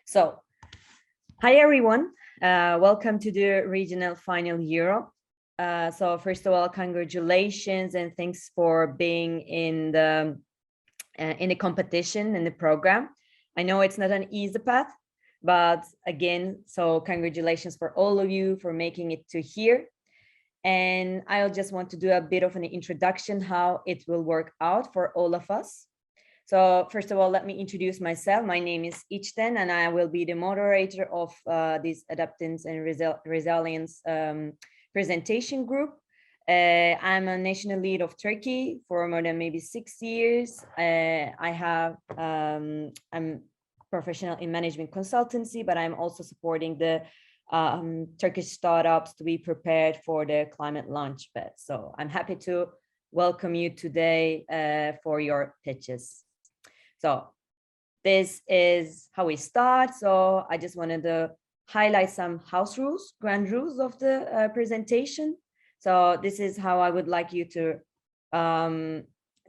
So, hi everyone, welcome to the regional final Europe. So first of all, congratulations and thanks for being in the competition and the program. I know it's not an easy path, but again, so congratulations for all of you for making it to here. And I'll just want to do a bit of an introduction how it will work out for all of us. So first of all, let me introduce myself. My name is İçten, and I will be the moderator of this Adaptance and Resilience presentation group. I'm a national lead of Turkey for more than maybe 6 years. I'm professional in management consultancy, but I'm also supporting the Turkish startups to be prepared for the ClimateLaunchpad. So I'm happy to welcome you today for your pitches. So this is how we start. So I just wanted to highlight some house rules, grand rules of the presentation. So this is how I would like you to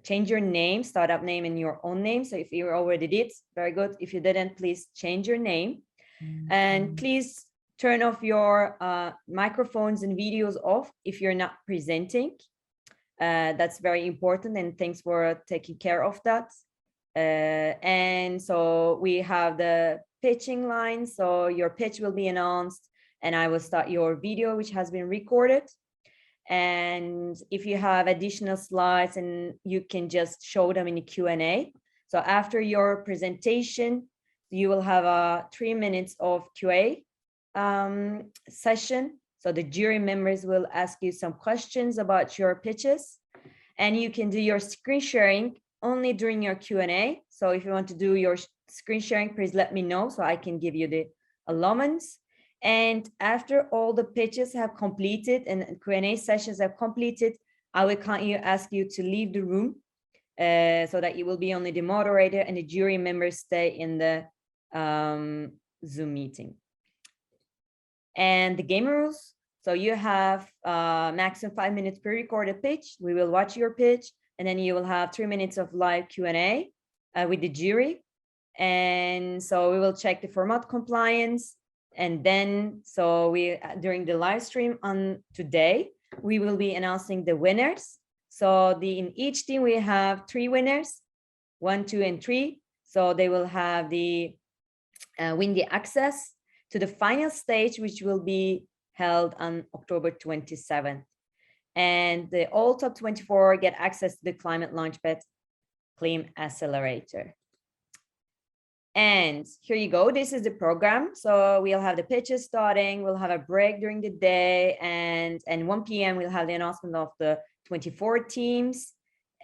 change your name, startup name and your own name. So if you already did, very good. If you didn't, please change your name. And please turn off your microphones and videos off if you're not presenting. That's very important, and thanks for taking care of that. And so we have the pitching line. So your pitch will be announced and I will start your video, which has been recorded. And if you have additional slides, and you can just show them in the Q&A. So after your presentation, you will have 3 minutes of QA session. So the jury members will ask you some questions about your pitches, and you can do your screen sharing only during your Q&A. So if you want to do your screen sharing, please let me know so I can give you the allowance. And after all the pitches have completed and Q&A sessions have completed, I will ask you to leave the room so that you will be only the moderator and the jury members stay in the Zoom meeting. And the game rules. So you have maximum 5 minutes per recorded pitch. We will watch your pitch, and then you will have 3 minutes of live Q&A with the jury. And so we will check the format compliance. And then, so during the live stream on today, we will be announcing the winners. So in each team, we have 3 winners, 1, 2, and 3. So they will have win the access to the final stage, which will be held on October 27th. And all top 24 get access to the ClimateLaunchpad Clim Accelerator. And here you go. This is the program. So we'll have the pitches starting. We'll have a break during the day, and 1 p.m. we'll have the announcement of the 24 teams.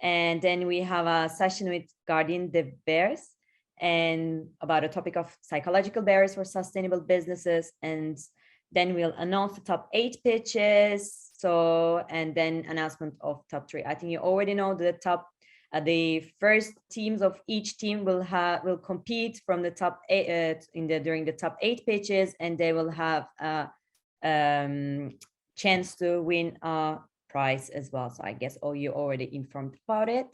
And then we have a session with Gardien de Bears and about a topic of psychological barriers for sustainable businesses. And then we'll announce the top 8 pitches. So, and then announcement of top 3. I think you already know the first teams of each team will compete from the top 8 during the top 8 pitches, and they will have a chance to win a prize as well. So I guess you already informed about it.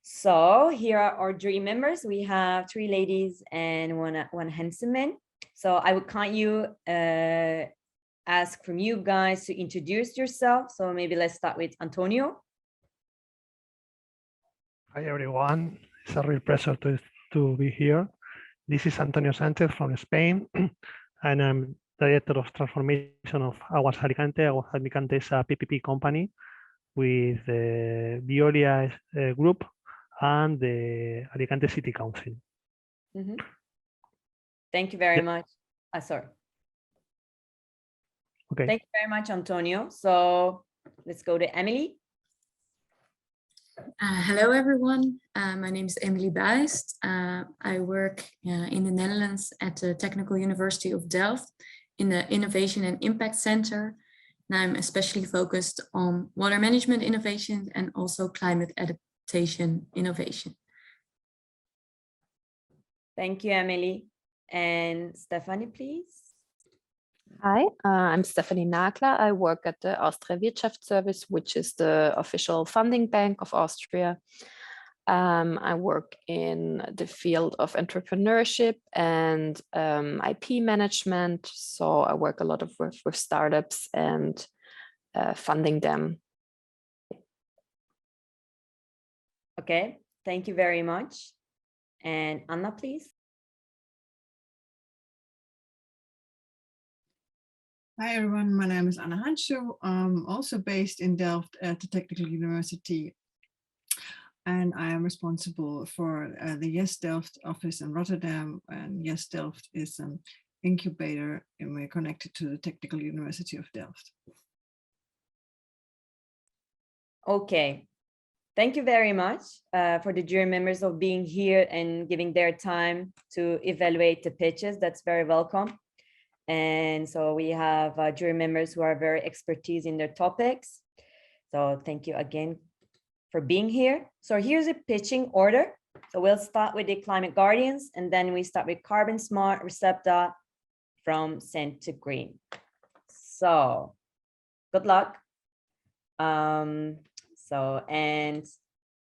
So here are our jury members. We have 3 ladies and one handsome man. So I would ask from you guys to introduce yourself. So maybe let's start with Antonio. Hi everyone, it's a real pleasure to be here. This is Antonio Sanchez from Spain, and I'm Director of Transformation of Aguas Alicante. Aguas Alicante is a PPP company with the Veolia group and the Alicante City Council. Mm-hmm. Thank you very much. Sorry. Okay. Thank you very much, Antonio. So let's go to Emily. Hello, everyone. My name is Emily Buijst. I work in the Netherlands at the Technical University of Delft in the Innovation and Impact Center. And I'm especially focused on water management innovation and also climate adaptation innovation. Thank you, Emily. And Stephanie, please. Hi, I'm Stephanie Nagler. I work at the Austria Wirtschaftsservice, which is the official funding bank of Austria. I work in the field of entrepreneurship and IP management. So I work a lot with startups and funding them. Okay, thank you very much. And Anna, please. Hi everyone, my name is Anna Hanscho. I'm also based in Delft at the Technical University, and I am responsible for the Yes Delft office in Rotterdam. And Yes Delft is an incubator, and we're connected to the Technical University of Delft. Okay, thank you very much for the jury members of being here and giving their time to evaluate the pitches. That's very welcome. And so we have jury members who are very expertise in their topics. So thank you again for being here. So here's a pitching order. So we'll start with the Climate Guardians, and then we start with Carbon Smart, Recepta, from Scent to Green. So good luck. And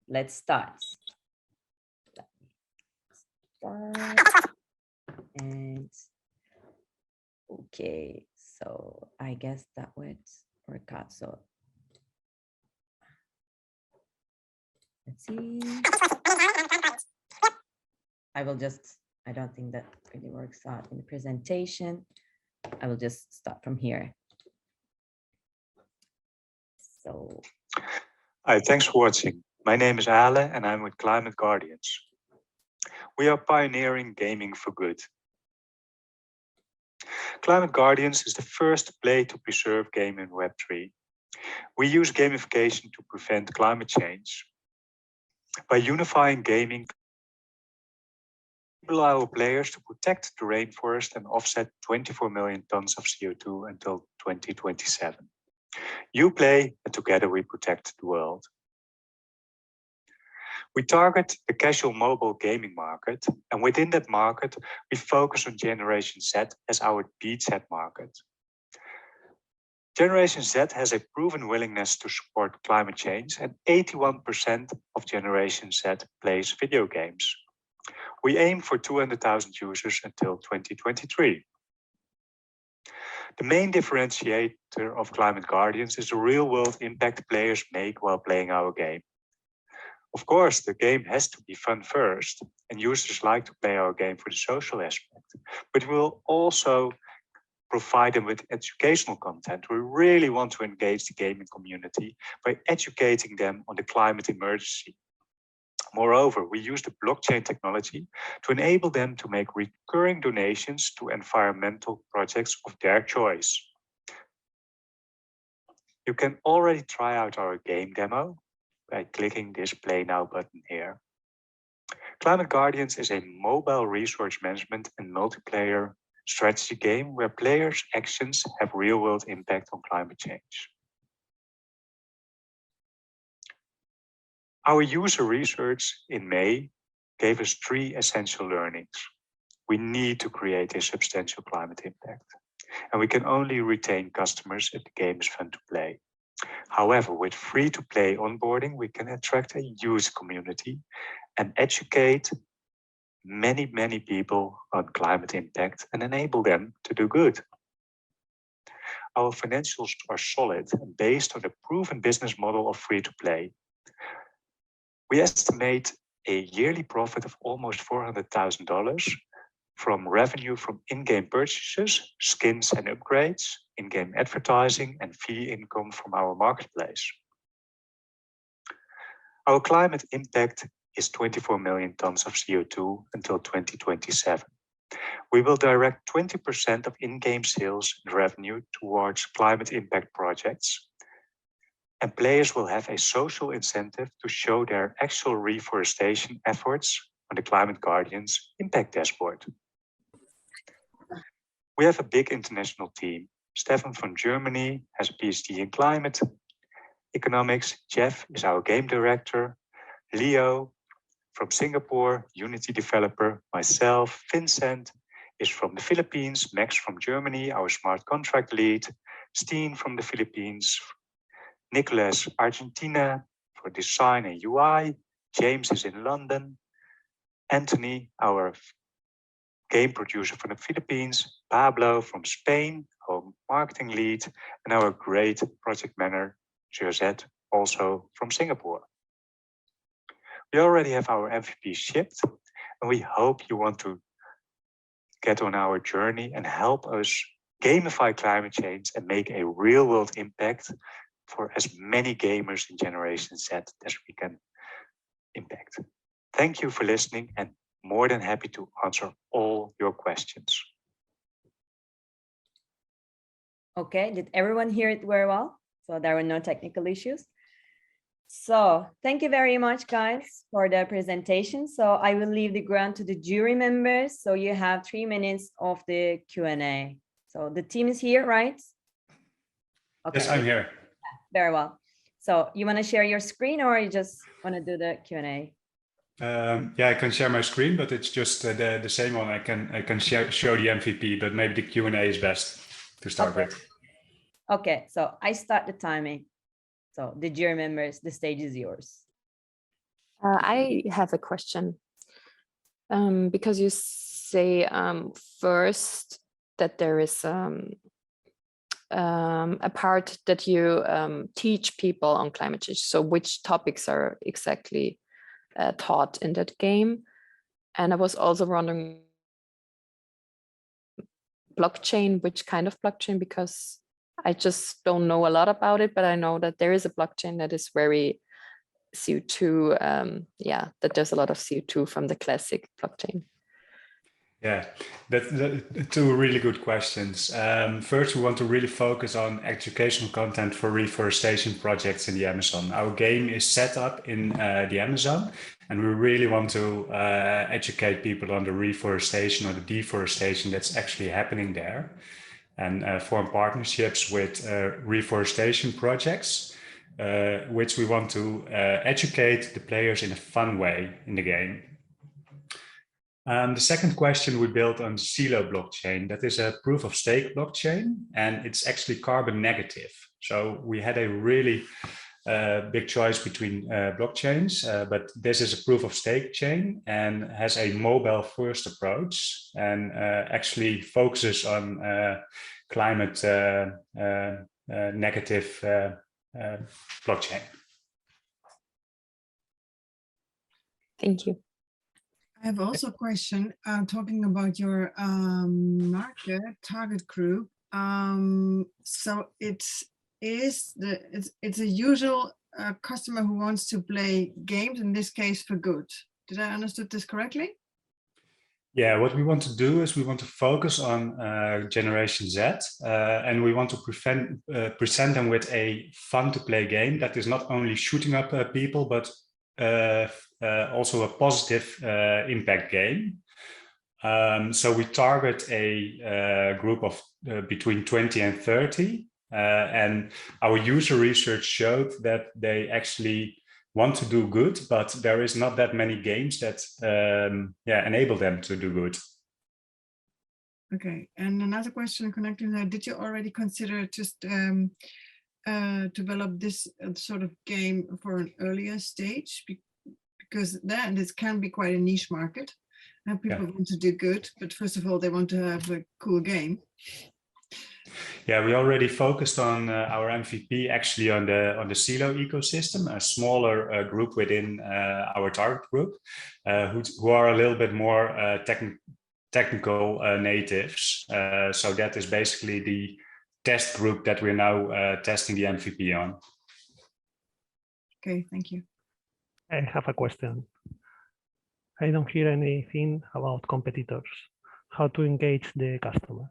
let's start. And okay, so I guess that would work out. So let's see. I don't think that really works out in the presentation. I will just start from here. So. Hi, thanks for watching. My name is Ale and I'm with Climate Guardians. We are pioneering gaming for good. Climate Guardians is the first play to preserve game in Web3. We use gamification to prevent climate change. By unifying gaming, we allow players to protect the rainforest and offset 24 million tons of CO2 until 2027. You play, and together we protect the world. We target the casual mobile gaming market, and within that market, we focus on Generation Z as our beachhead market. Generation Z has a proven willingness to support climate change, and 81% of Generation Z plays video games. We aim for 200,000 users until 2023. The main differentiator of Climate Guardians is the real-world impact players make while playing our game. Of course, the game has to be fun first, and users like to play our game for the social aspect, but we'll also provide them with educational content. We really want to engage the gaming community by educating them on the climate emergency. Moreover, we use the blockchain technology to enable them to make recurring donations to environmental projects of their choice. You can already try out our game demo by clicking this Play Now button here. Climate Guardians is a mobile resource management and multiplayer strategy game where players' actions have real-world impact on climate change. Our user research in May gave us 3 essential learnings. We need to create a substantial climate impact, and we can only retain customers if the game is fun to play. However, with free-to-play onboarding, we can attract a huge community and educate many people on climate impact and enable them to do good. Our financials are solid and based on the proven business model of free-to-play. We estimate a yearly profit of almost $400,000 from revenue from in-game purchases, skins and upgrades, in-game advertising, and fee income from our marketplace. Our climate impact is 24 million tons of CO2 until 2027. We will direct 20% of in-game sales and revenue towards climate impact projects, and players will have a social incentive to show their actual reforestation efforts on the Climate Guardians Impact Dashboard. We have a big international team. Stefan from Germany has a PhD in climate economics. Jeff is our game director. Leo from Singapore, Unity developer. Myself, Vincent, is from the Philippines. Max from Germany, our smart contract lead. Steen from the Philippines. Nicholas, Argentina, for design and UI. James is in London, Anthony, our game producer from the Philippines, Pablo from Spain, our marketing lead, and our great project manager, Josette, also from Singapore. We already have our MVP shipped, and we hope you want to get on our journey and help us gamify climate change and make a real world impact for as many gamers in Generation Z as we can impact. Thank you for listening, and more than happy to answer all your questions. Okay, did everyone hear it very well? So there were no technical issues. So thank you very much, guys, for the presentation. So I will leave the ground to the jury members. So you have 3 minutes of the Q&A. So the team is here, right? Okay. Yes, I'm here. Very well. So you want to share your screen, or you just want to do the Q&A? Yeah, I can share my screen, but it's just the same one. I can show the MVP, but maybe the Q&A is best to start with. Okay, so I start the timing. So the jury members, the stage is yours. I have a question. Because you say first that there is a part that you teach people on climate change. So which topics are exactly taught in that game? And I was also wondering, blockchain, which kind of blockchain? Because I just don't know a lot about it, but I know that there is a blockchain that is very CO2, that there's a lot of CO2 from the classic blockchain. Yeah, that's two really good questions. First, we want to really focus on educational content for reforestation projects in the Amazon. Our game is set up in the Amazon, and we really want to educate people on the reforestation or the deforestation that's actually happening there, and form partnerships with reforestation projects, which we want to educate the players in a fun way in the game. The second question we built on Silo blockchain. That is a proof of stake blockchain, and it's actually carbon negative. So we had a really big choice between blockchains, but this is a proof of stake chain and has a mobile first approach, and actually focuses on climate negative blockchain. Thank you. I have also a question talking about your market target group. So it's a usual customer who wants to play games, in this case for good. Did I understood this correctly? Yeah, what we want to do is we want to focus on Generation Z, and we want to present them with a fun to play game that is not only shooting up people, but also a positive impact game. So we target a group of between 20 and 30, and our user research showed that they actually want to do good, but there is not that many games that enable them to do good. Okay, and another question connecting that, did you already consider just develop this sort of game for an earlier stage? Because then this can be quite a niche market, and people want to do good, but first of all, they want to have a cool game. Yeah, we already focused on our MVP actually on the Silo ecosystem, a smaller group within our target group, who are a little bit more technical natives. So that is basically the test group that we're now testing the MVP on. Okay, thank you. I have a question. I don't hear anything about competitors. How to engage the customers?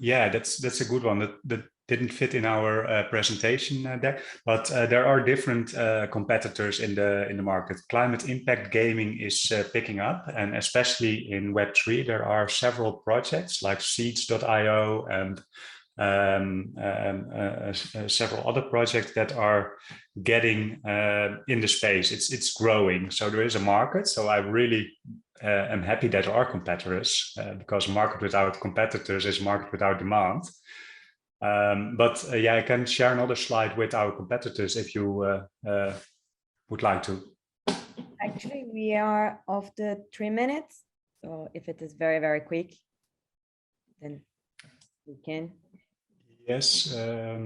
Yeah, that's a good one. That didn't fit in our presentation there, but there are different competitors in the market. Climate impact gaming is picking up, and especially in Web3, there are several projects like Seeds.io and several other projects that are getting in the space. It's growing, so there is a market. So I really am happy that there are competitors, because a market without competitors is a market without demand. But yeah, I can share another slide with our competitors if you would like to. Actually, we are off the 3 minutes. So if it is very, very quick, then we can. Yes. I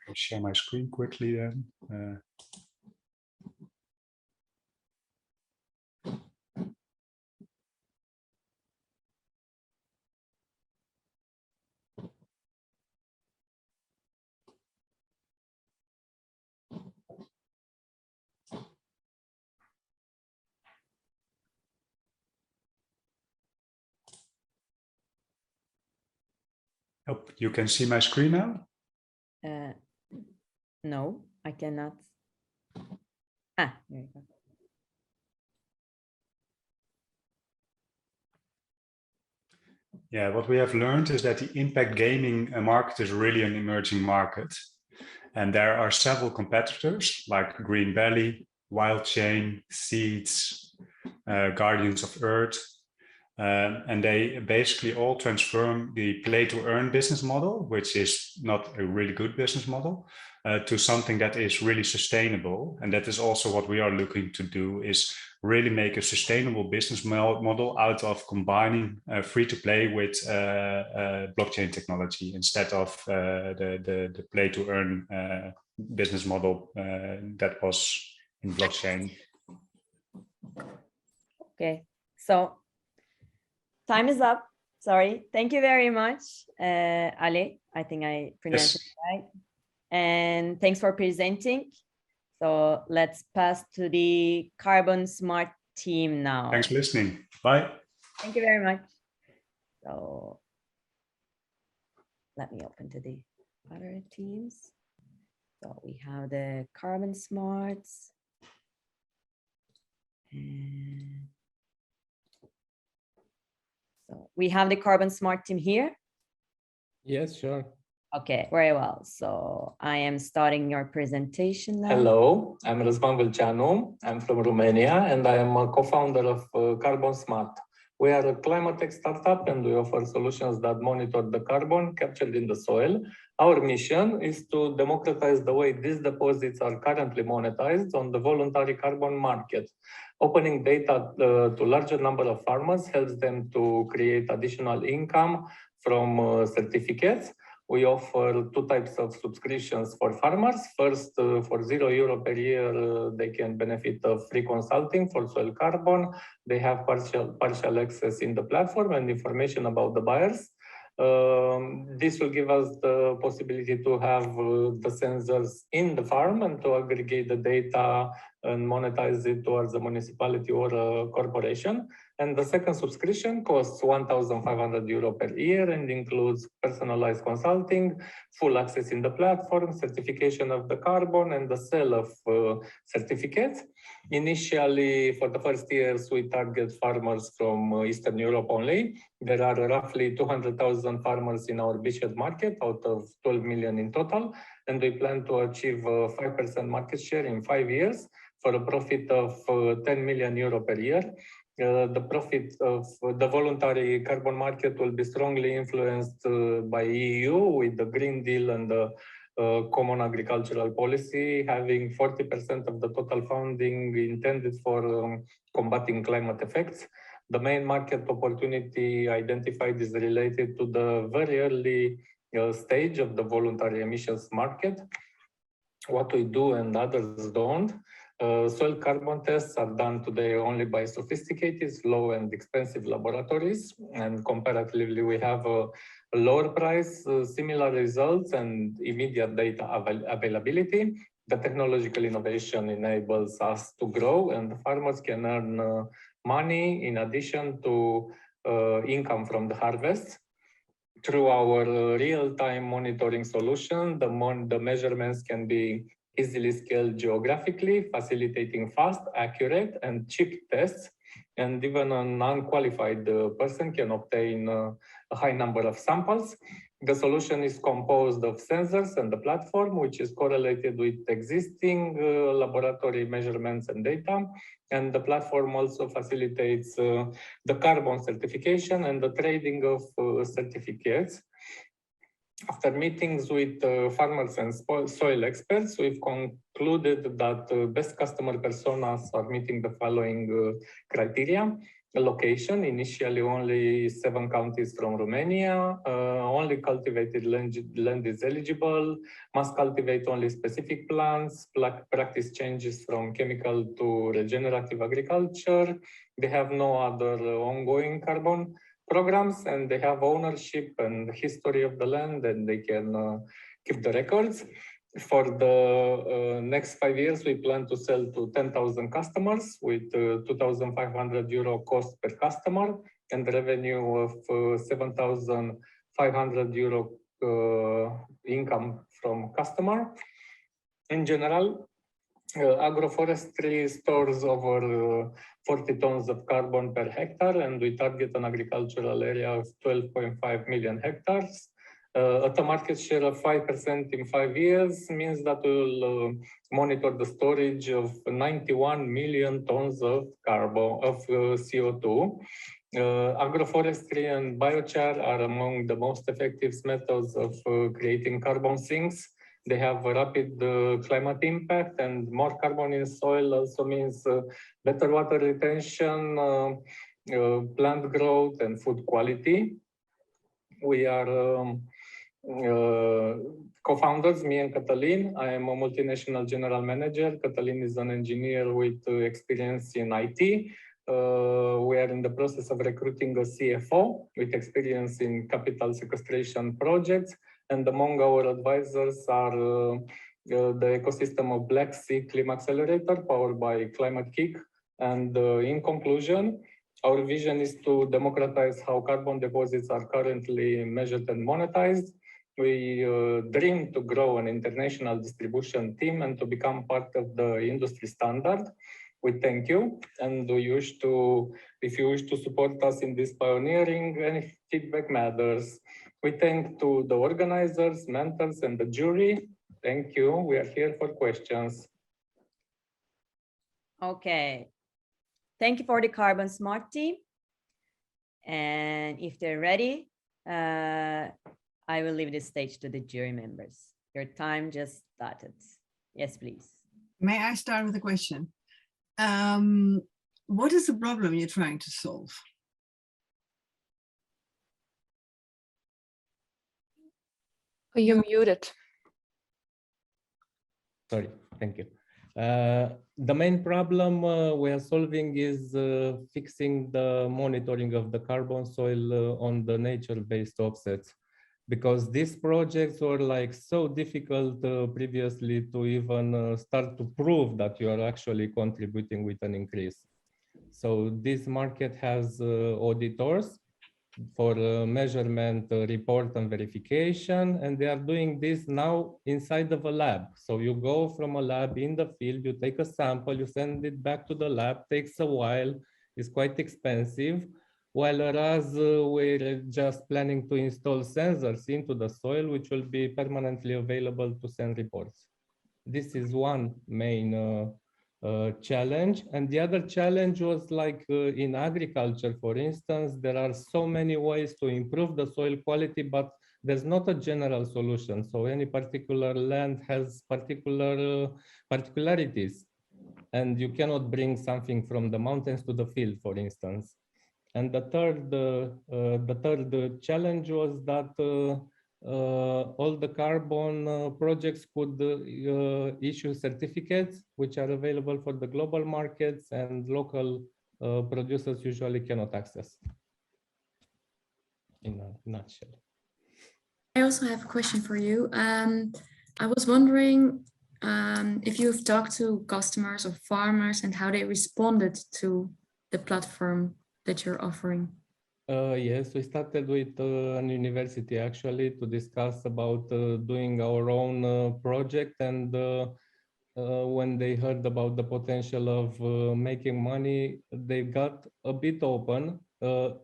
can share my screen quickly then. Oh, you can see my screen now? No, I cannot. Ah, there you go. Yeah, what we have learned is that the impact gaming market is really an emerging market. And there are several competitors like Green Valley, Wild Chain, Seeds, Guardians of Earth. And they basically all transform the play to earn business model, which is not a really good business model, to something that is really sustainable. And that is also what we are looking to do, is really make a sustainable business model out of combining free to play with blockchain technology instead of the play to earn business model that was in blockchain. Okay, so time is up. Sorry. Thank you very much, Ale. I think I pronounced it right. And thanks for presenting. So let's pass to the Carbon Smart team now. Thanks for listening. Bye. Thank you very much. So let me open to the other teams. So we have the Carbon Smarts. And so we have the Carbon Smart team here. Yes, sure. Okay, very well. So I am starting your presentation now. Hello, I'm Răzvan Vâlceanu. I'm from Romania and I am a co-founder of Carbon Smart. We are a climate tech startup and we offer solutions that monitor the carbon captured in the soil. Our mission is to democratize the way these deposits are currently monetized on the voluntary carbon market. Opening data to larger number of farmers helps them to create additional income from certificates. We offer two types of subscriptions for farmers. First, for €0 per year, they can benefit of free consulting for soil carbon. They have partial access in the platform and information about the buyers. This will give us the possibility to have the sensors in the farm and to aggregate the data and monetize it towards a municipality or a corporation. And the second subscription costs €1,500 per year and includes personalized consulting, full access in the platform, certification of the carbon, and the sale of certificates. Initially, for the first years, we target farmers from Eastern Europe only. There are roughly 200,000 farmers in our beachhead market out of 12 million in total. And we plan to achieve 5% market share in 5 years for a profit of €10 million per year. The profit of the voluntary carbon market will be strongly influenced by EU with the Green Deal and the Common Agricultural Policy, having 40% of the total funding intended for combating climate effects. The main market opportunity identified is related to the very early stage of the voluntary emissions market. What we do and others don't. Soil carbon tests are done today only by sophisticated, slow and expensive laboratories. And comparatively, we have a lower price, similar results and immediate data availability. The technological innovation enables us to grow and the farmers can earn money in addition to income from the harvest. Through our real-time monitoring solution, the measurements can be easily scaled geographically, facilitating fast, accurate, and cheap tests. And even an unqualified person can obtain a high number of samples. The solution is composed of sensors and the platform, which is correlated with existing laboratory measurements and data. And the platform also facilitates the carbon certification and the trading of certificates. After meetings with farmers and soil experts, we've concluded that best customer personas are meeting the following criteria. Location, initially only 7 counties from Romania, only cultivated land is eligible, must cultivate only specific plants, practice changes from chemical to regenerative agriculture. They have no other ongoing carbon programs, and they have ownership and history of the land, and they can keep the records. For the next 5 years, we plan to sell to 10,000 customers with 2,500 euro cost per customer and revenue of 7,500 euro income from customer. In general, agroforestry stores over 40 tons of carbon per hectare, and we target an agricultural area of 12.5 million hectares. At a market share of 5% in 5 years means that we'll monitor the storage of 91 million tons of carbon, of CO2. Agroforestry and biochar are among the most effective methods of creating carbon sinks. They have a rapid climate impact, and more carbon in soil also means better water retention, plant growth, and food quality. We are co-founders, me and Cătălin. I am a multinational general manager. Cătălin is an engineer with experience in IT. We are in the process of recruiting a CFO with experience in capital sequestration projects. And among our advisors are the ecosystem of Black Sea Climate Accelerator powered by Climate-KIC. And in conclusion, our vision is to democratize how carbon deposits are currently measured and monetized. We dream to grow an international distribution team and to become part of the industry standard. We thank you, and if you wish to support us in this pioneering, any feedback matters. We thank to the organizers, mentors, and the jury. Thank you. We are here for questions. Okay. Thank you for the Carbon Smart team. And if they're ready, I will leave the stage to the jury members. Your time just started. Yes, please. May I start with a question? What is the problem you're trying to solve? You're muted. Sorry, thank you. The main problem we are solving is fixing the monitoring of the carbon soil on the nature-based offsets, because these projects were like so difficult previously to even start to prove that you are actually contributing with an increase. So this market has auditors for measurement, report, and verification, and they are doing this now inside of a lab. So you go from a lab in the field, you take a sample, you send it back to the lab, takes a while, it's quite expensive, whereas we're just planning to install sensors into the soil, which will be permanently available to send reports. This is one main challenge. And the other challenge was like in agriculture, for instance, there are so many ways to improve the soil quality, but there's not a general solution. So any particular land has particularities, and you cannot bring something from the mountains to the field, for instance. And the third challenge was that all the carbon projects could issue certificates which are available for the global markets, and local producers usually cannot access. In a nutshell. I also have a question for you. I was wondering if you've talked to customers or farmers and how they responded to the platform that you're offering. Yes, we started with an university actually to discuss about doing our own project, and when they heard about the potential of making money, they got a bit open.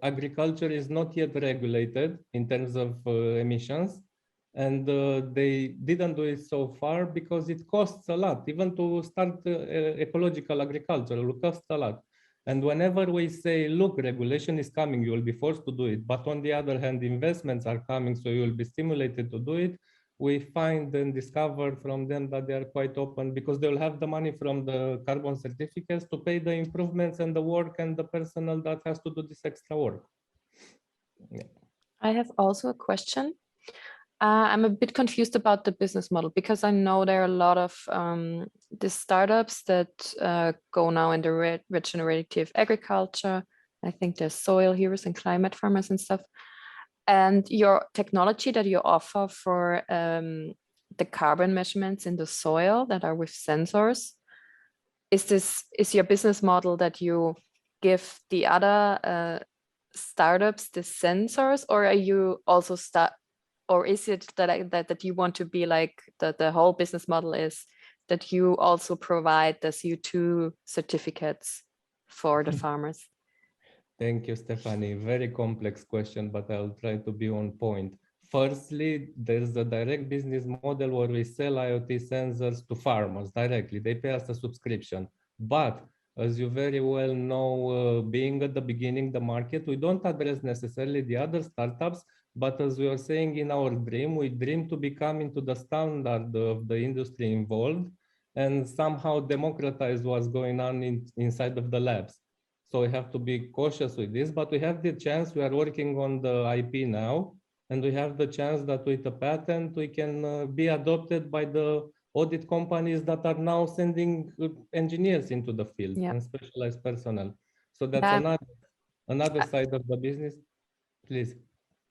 Agriculture is not yet regulated in terms of emissions, and they didn't do it so far because it costs a lot. Even to start ecological agriculture, it will cost a lot. And whenever we say, look, regulation is coming, you will be forced to do it. But on the other hand, investments are coming, so you will be stimulated to do it. We find and discover from them that they are quite open because they will have the money from the carbon certificates to pay the improvements and the work and the personnel that has to do this extra work. Yeah. I have also a question. I'm a bit confused about the business model because I know there are a lot of the startups that go now in the regenerative agriculture. I think there's soil heroes and climate farmers and stuff. And your technology that you offer for the carbon measurements in the soil that are with sensors, is your business model that you give the other startups the sensors, or are you also or is it that you want to be like the whole business model is that you also provide the CO2 certificates for the farmers? Thank you, Stephanie. Very complex question, but I'll try to be on point. Firstly, there's a direct business model where we sell IoT sensors to farmers directly. They pay us a subscription. But as you very well know, being at the beginning, the market, we don't address necessarily the other startups, but as we were saying in our dream, we dream to become into the standard of the industry involved and somehow democratize what's going on inside of the labs. So we have to be cautious with this, but we have the chance, we are working on the IP now, and we have the chance that with a patent, we can be adopted by the audit companies that are now sending engineers into the field and specialized personnel. So that's another side of the business. Please.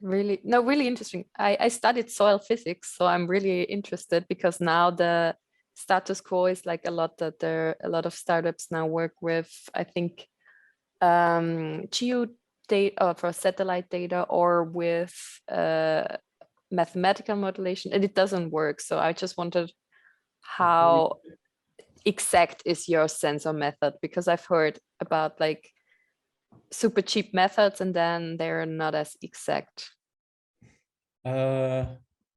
Really interesting. I studied soil physics, so I'm really interested because now the status quo is like a lot that there a lot of startups now work with, I think, geo data for satellite data or with mathematical modulation, and it doesn't work. So I just wondered how exact is your sensor method, because I've heard about like super cheap methods and then they're not as exact.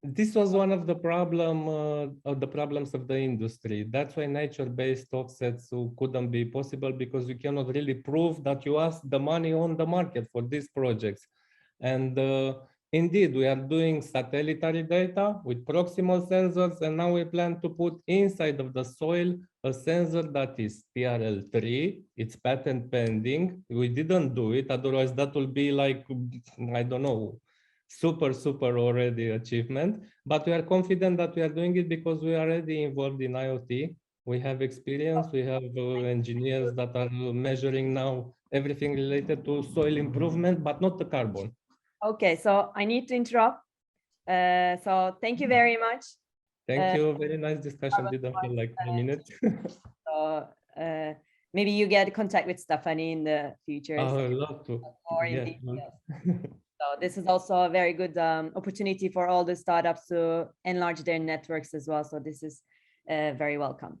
This was one of the problems of the industry. That's why nature-based offsets couldn't be possible, because you cannot really prove that you ask the money on the market for these projects. And indeed, we are doing satellitary data with proximal sensors, and now we plan to put inside of the soil a sensor that is TRL3. It's patent pending. We didn't do it, otherwise that will be like, I don't know, super already achievement. But we are confident that we are doing it because we are already involved in IoT. We have experience, we have engineers that are measuring now everything related to soil improvement, but not the carbon. Okay, so I need to interrupt. So thank you very much. Thank you. Very nice discussion. Didn't feel like 3 minutes. So maybe you get contact with Stephanie in the future. I would love to. More in detail. So this is also a very good opportunity for all the startups to enlarge their networks as well. So this is very welcome.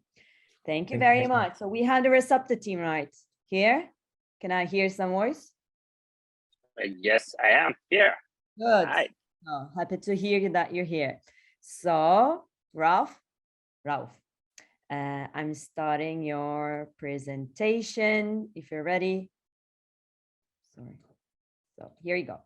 Thank you very much. So we have the Recepta team right here. Can I hear some voice? Yes, I am here. Good. Hi. Oh, happy to hear that you're here. So Ralph, I'm starting your presentation if you're ready. Sorry. So here you go.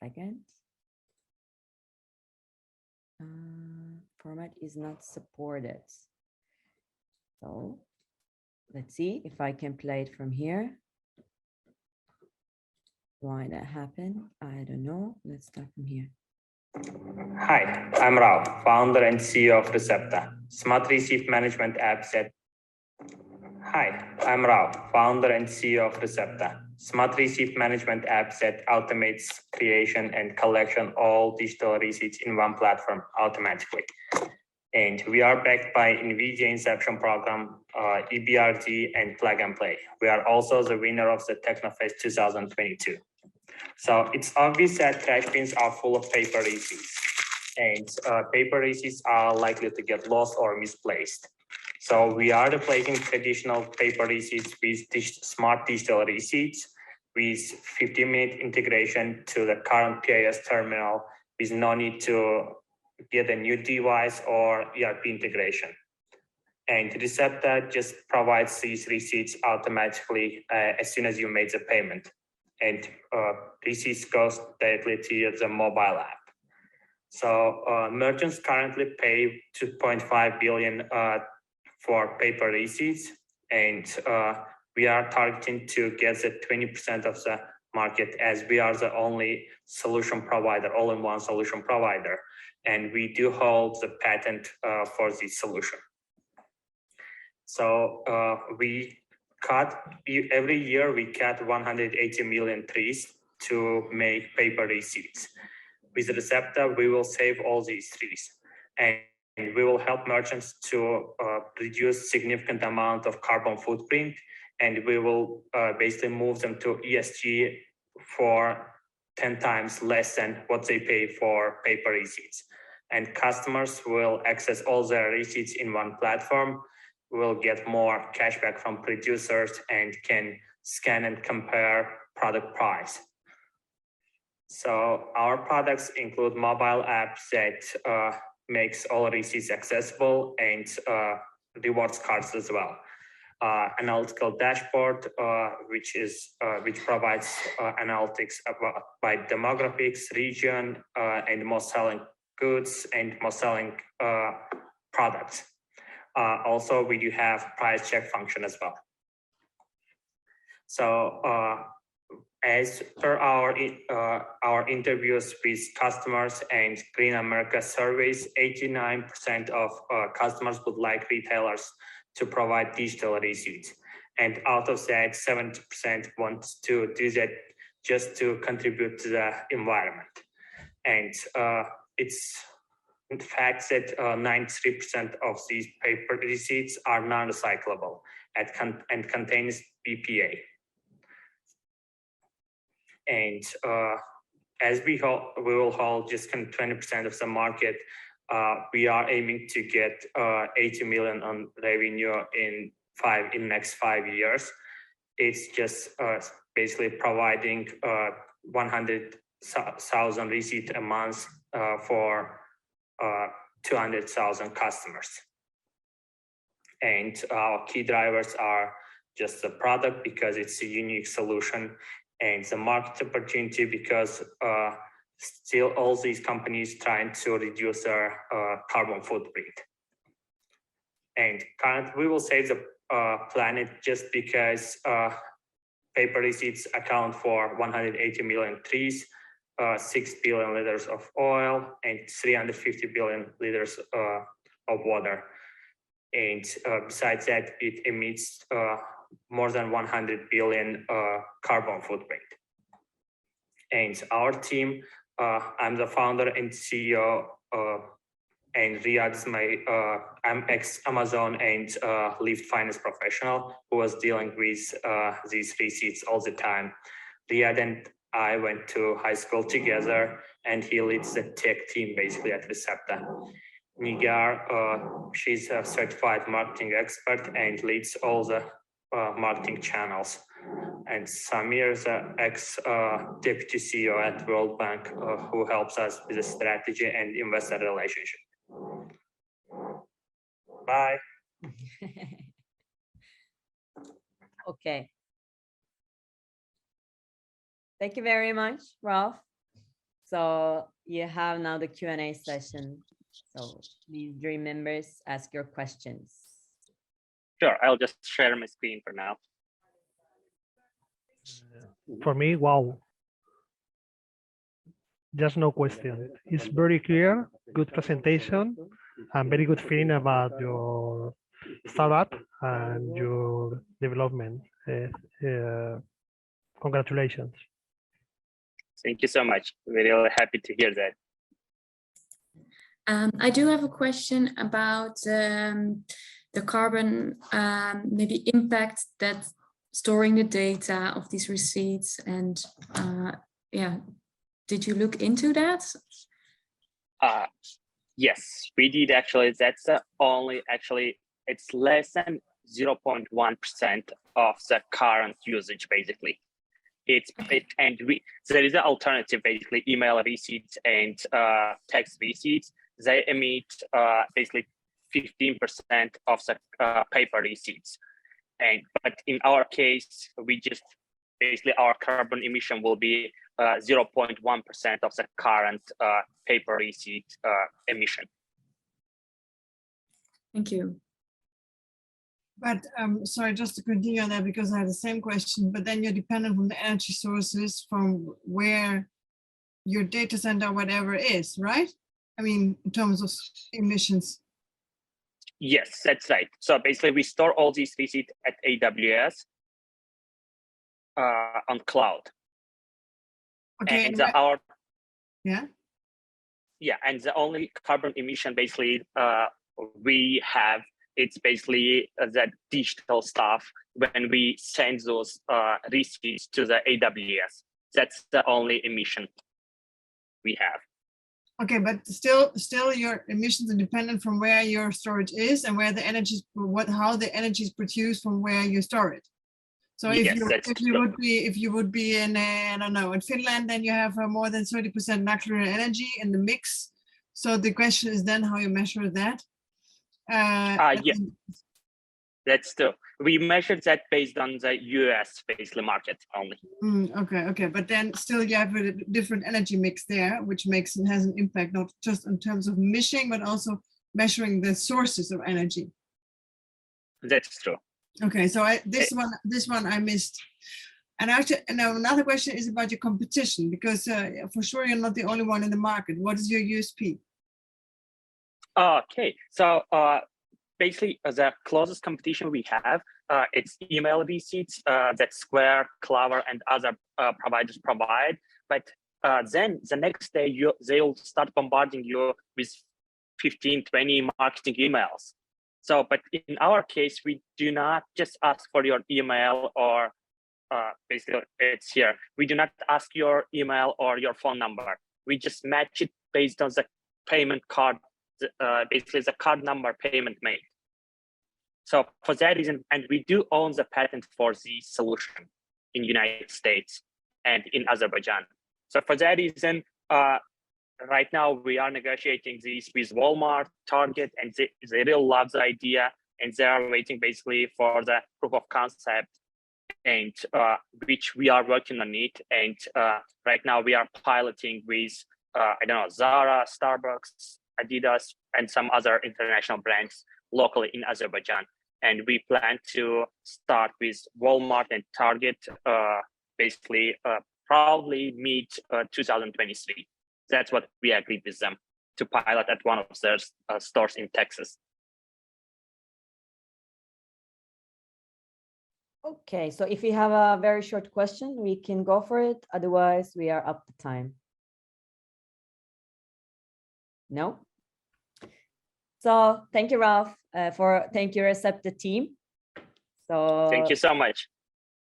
Second. Format is not supported. So let's see if I can play it from here. Why that happened? I don't know. Let's start from here. Hi, I'm Ralph, founder and CEO of Recepta, smart receipt management app that. Hi, I'm Ralph, founder and CEO of Recepta, smart receipt management app that automates creation and collection all digital receipts in one platform automatically. And we are backed by NVIDIA Inception Program, EBRD, and Plug and Play. We are also the winner of the Technofest 2022. So it's obvious that trash bins are full of paper receipts, and paper receipts are likely to get lost or misplaced. So we are replacing traditional paper receipts with smart digital receipts with 15-minute integration to the current PIS terminal with no need to get a new device or ERP integration. And Recepta just provides these receipts automatically as soon as you make the payment. And receipts goes directly to the mobile app. So merchants currently pay 2.5 billion for paper receipts, and we are targeting to get the 20% of the market, as we are the only solution provider, all-in-one solution provider, and we do hold the patent for this solution. So every year we cut 180 million trees to make paper receipts. With Recepta, we will save all these trees, and we will help merchants to reduce significant amount of carbon footprint, and we will basically move them to ESG for 10 times less than what they pay for paper receipts. And customers will access all their receipts in one platform, will get more cashback from producers, and can scan and compare product price. So our products include mobile apps that makes all receipts accessible, and rewards cards as well. Analytical dashboard, which provides analytics by demographics, region, and most selling goods and most selling products. Also, we do have price check function as well. So as per our interviews with customers and Green America surveys, 89% of customers would like retailers to provide digital receipts. And out of that, 70% wants to do that just to contribute to the environment. And it's in fact that 93% of these paper receipts are non-recyclable and contains BPA. And as we will hold just 20% of the market, we are aiming to get 80 million on revenue in next 5 years. It's just basically providing 100,000 receipts a month for 200,000 customers. And our key drivers are just the product, because it's a unique solution, and the market opportunity, because still all these companies trying to reduce their carbon footprint. And currently we will save the planet just because paper receipts account for 180 million trees, 6 billion liters of oil, and 350 billion liters of water. And besides that, it emits more than 100 billion carbon footprint. And our team, I'm the founder and CEO, and Riyadh is I'm ex-Amazon and Lyft finance professional who was dealing with these receipts all the time. Riyadh and I went to high school together, and he leads the tech team basically at Recepta. Nigar, she's a certified marketing expert and leads all the marketing channels. And Samir is an ex-deputy CEO at World Bank who helps us with the strategy and investor relationship. Bye. Okay. Thank you very much, Ralph. So you have now the Q&A session. So please, Dream members, ask your questions. Sure, I'll just share my screen for now. For me, wow. Just no question. It's very clear, good presentation, and very good feeling about your startup and your development. Congratulations. Thank you so much. We're really happy to hear that. I do have a question about the carbon maybe impact that storing the data of these receipts, and yeah, did you look into that? Yes, we did actually. That's only actually, it's less than 0.1% of the current usage basically. there is an alternative, basically email receipts and text receipts. They emit basically 15% of the paper receipts. But in our case, we just basically our carbon emission will be 0.1% of the current paper receipt emission. Thank you. But sorry, just to continue on that, because I had the same question, but then you're dependent on the energy sources from where your data center or whatever is, right? I mean, in terms of emissions. Yes, that's right. So basically we store all these receipts at AWS on cloud. Okay. And and the only carbon emission basically we have, it's basically the digital stuff when we send those receipts to the AWS. That's the only emission we have. Okay, but still your emissions are dependent from where your storage is and where the energy is, how the energy is produced from where you store it. So if you would be in I don't know, in Finland, then you have more than 30% natural energy in the mix. So the question is then how you measure that. Yes, that's true. We measured that based on the US basically market only. Okay, but then still you have a different energy mix there, which has an impact not just in terms of emission, but also measuring the sources of energy. That's true. Okay, so this one I missed. And actually, now another question is about your competition, because for sure you're not the only one in the market. What is your USP? Okay, so basically the closest competition we have, it's email receipts that Square, Clover, and other providers provide. But then the next day they'll start bombarding you with 15, 20 marketing emails. So, but in our case, we do not just ask for your email or basically it's here. We do not ask your email or your phone number. We just match it based on the payment card, basically the card number payment made. So for that reason, and we do own the patent for the solution in United States and in Azerbaijan. So for that reason, right now we are negotiating these with Walmart, Target, and they really love the idea, and they are waiting basically for the proof of concept, and which we are working on it. And right now we are piloting with I don't know, Zara, Starbucks, Adidas, and some other international brands locally in Azerbaijan. And we plan to start with Walmart and Target basically probably mid 2023. That's what we agreed with them to pilot at one of their stores in Texas. Okay, so if you have a very short question, we can go for it. Otherwise, we are up to time. No? So thank you, Ralph, thank you, Recepta team. So thank you so much.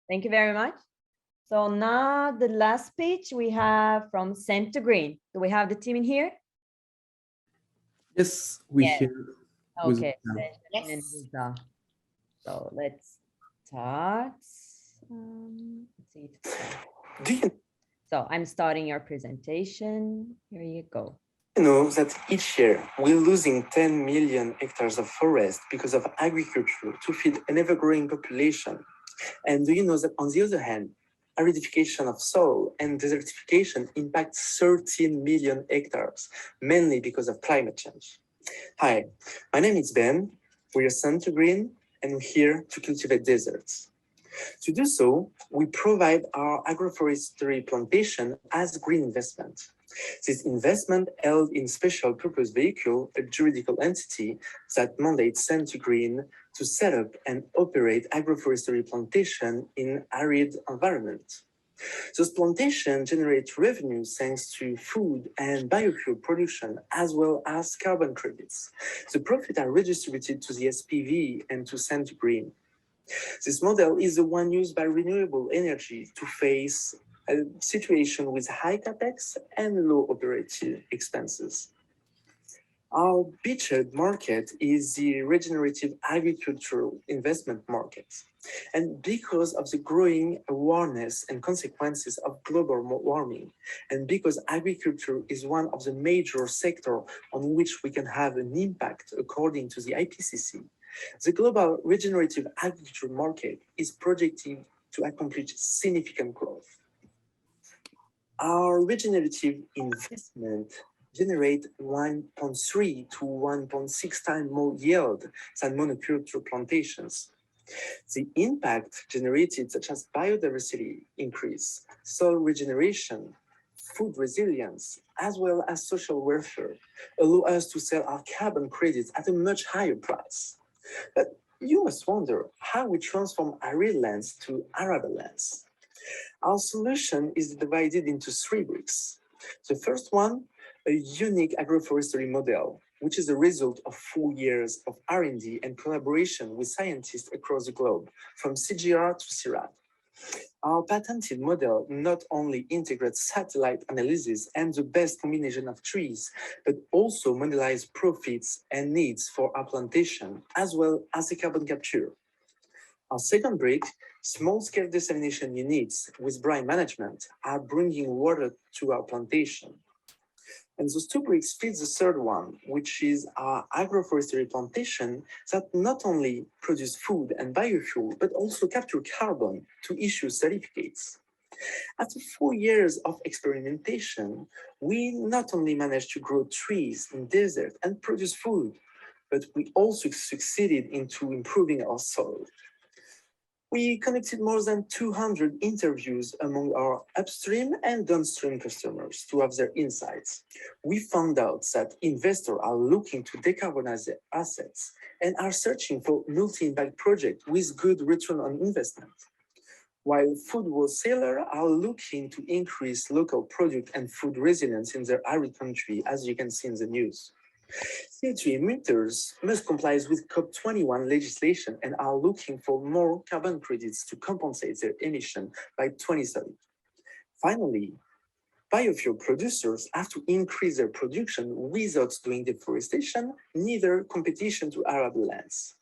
Thank you very much. So now the last speech we have from Send to Green. Do we have the team in here? Yes, we hear. Okay. Yes. So let's start. So I'm starting your presentation. Here you go. You know that each year we're losing 10 million hectares of forest because of agriculture to feed an ever-growing population. And do you know that on the other hand, aridification of soil and desertification impact 13 million hectares, mainly because of climate change. Hi, my name is Ben. We are Send to Green, and we're here to cultivate deserts. To do so, we provide our agroforestry plantation as green investment. This investment held in special purpose vehicle, a juridical entity that mandates Send to Green to set up and operate agroforestry plantation in arid environment. Those plantations generate revenue thanks to food and biofuel production, as well as carbon credits. The profits are redistributed to the SPV and to Send to Green. This model is the one used by renewable energy to face a situation with high capex and low operating expenses. Our beachhead market is the regenerative agricultural investment market. And because of the growing awareness and consequences of global warming, and because agriculture is one of the major sectors on which we can have an impact according to the IPCC, the global regenerative agriculture market is projected to accomplish significant growth. Our regenerative investment generate 1.3 to 1.6 times more yield than monoculture plantations. The impact generated, such as biodiversity increase, soil regeneration, food resilience, as well as social welfare, allow us to sell our carbon credits at a much higher price. But you must wonder how we transform arid lands to arable lands. Our solution is divided into 3 bricks. The first one, a unique agroforestry model, which is a result of 4 years of R&D and collaboration with scientists across the globe, from CGR to CIRAD. Our patented model not only integrates satellite analysis and the best combination of trees, but also modelize profits and needs for our plantation, as well as the carbon capture. Our second brick, small-scale desalination units with brine management, are bringing water to our plantation. And those 2 bricks feed the third one, which is our agroforestry plantation that not only produce food and biofuel, but also capture carbon to issue certificates. After 4 years of experimentation, we not only managed to grow trees in desert and produce food, but we also succeeded into improving our soil. We conducted more than 200 interviews among our upstream and downstream customers to have their insights. We found out that investors are looking to decarbonize their assets and are searching for multi-impact projects with good return on investment, while food wholesalers are looking to increase local product and food resilience in their arid country, as you can see in the news. CO2 emitters must comply with COP21 legislation and are looking for more carbon credits to compensate their emission by 2030. Finally, biofuel producers have to increase their production without doing deforestation, neither competition to arable lands.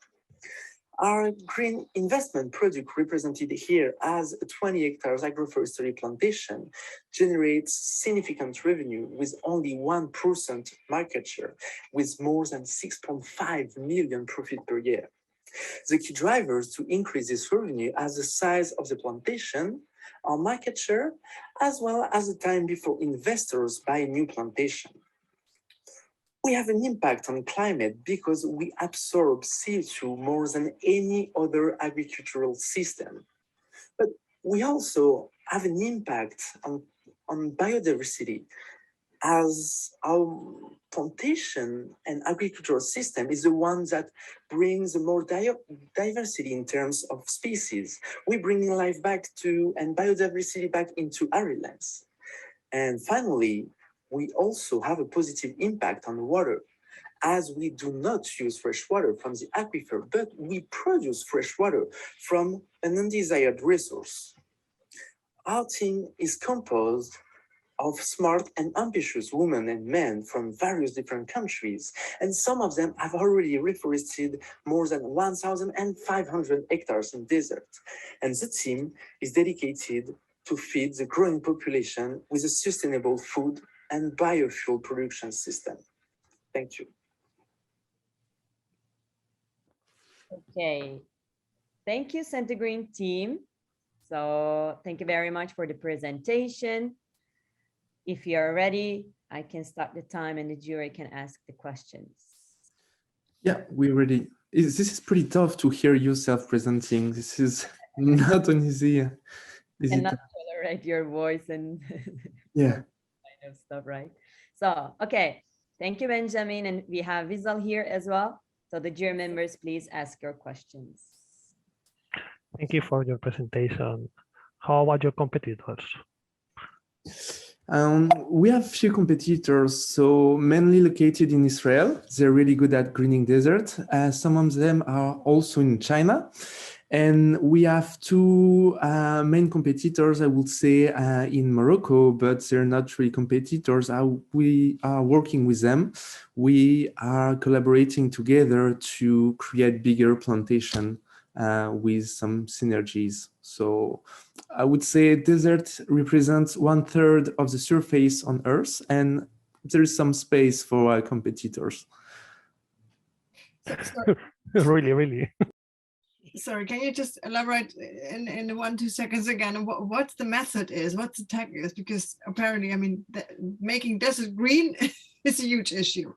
Our green investment project represented here as a 20 hectares agroforestry plantation generates significant revenue with only 1% market share, with more than 6.5 million profit per year. The key drivers to increase this revenue are the size of the plantation, our market share, as well as the time before investors buy a new plantation. We have an impact on climate because we absorb CO2 more than any other agricultural system. But we also have an impact on biodiversity, as our plantation and agricultural system is the one that brings more diversity in terms of species. We bring life back to and biodiversity back into arid lands. And finally, we also have a positive impact on water, as we do not use fresh water from the aquifer, but we produce fresh water from an undesired resource. Our team is composed of smart and ambitious women and men from various different countries, and some of them have already reforested more than 1,500 hectares in desert. And the team is dedicated to feed the growing population with a sustainable food and biofuel production system. Thank you. Okay, thank you, Centigreen team. So thank you very much for the presentation. If you're ready, I can start the time and the jury can ask the questions. Yeah, we're ready. This is pretty tough to hear you self-presenting. This is not an easy. And not tolerate your voice and yeah. of stuff, right? So, okay, thank you, Benjamin. And we have Vizal here as well. So the jury members, please ask your questions. Thank you for your presentation. How about your competitors? We have few competitors, so mainly located in Israel. They're really good at greening desert. Some of them are also in China. And we have 2 main competitors, I would say, in Morocco, but they're not really competitors. We are working with them. We are collaborating together to create bigger plantation with some synergies. So I would say desert represents 1/3 of the surface on Earth, and there is some space for competitors. Really, really. Sorry, can you just elaborate in 1-2 seconds again what the method is, what the tech is? Because apparently, I mean, making desert green is a huge issue,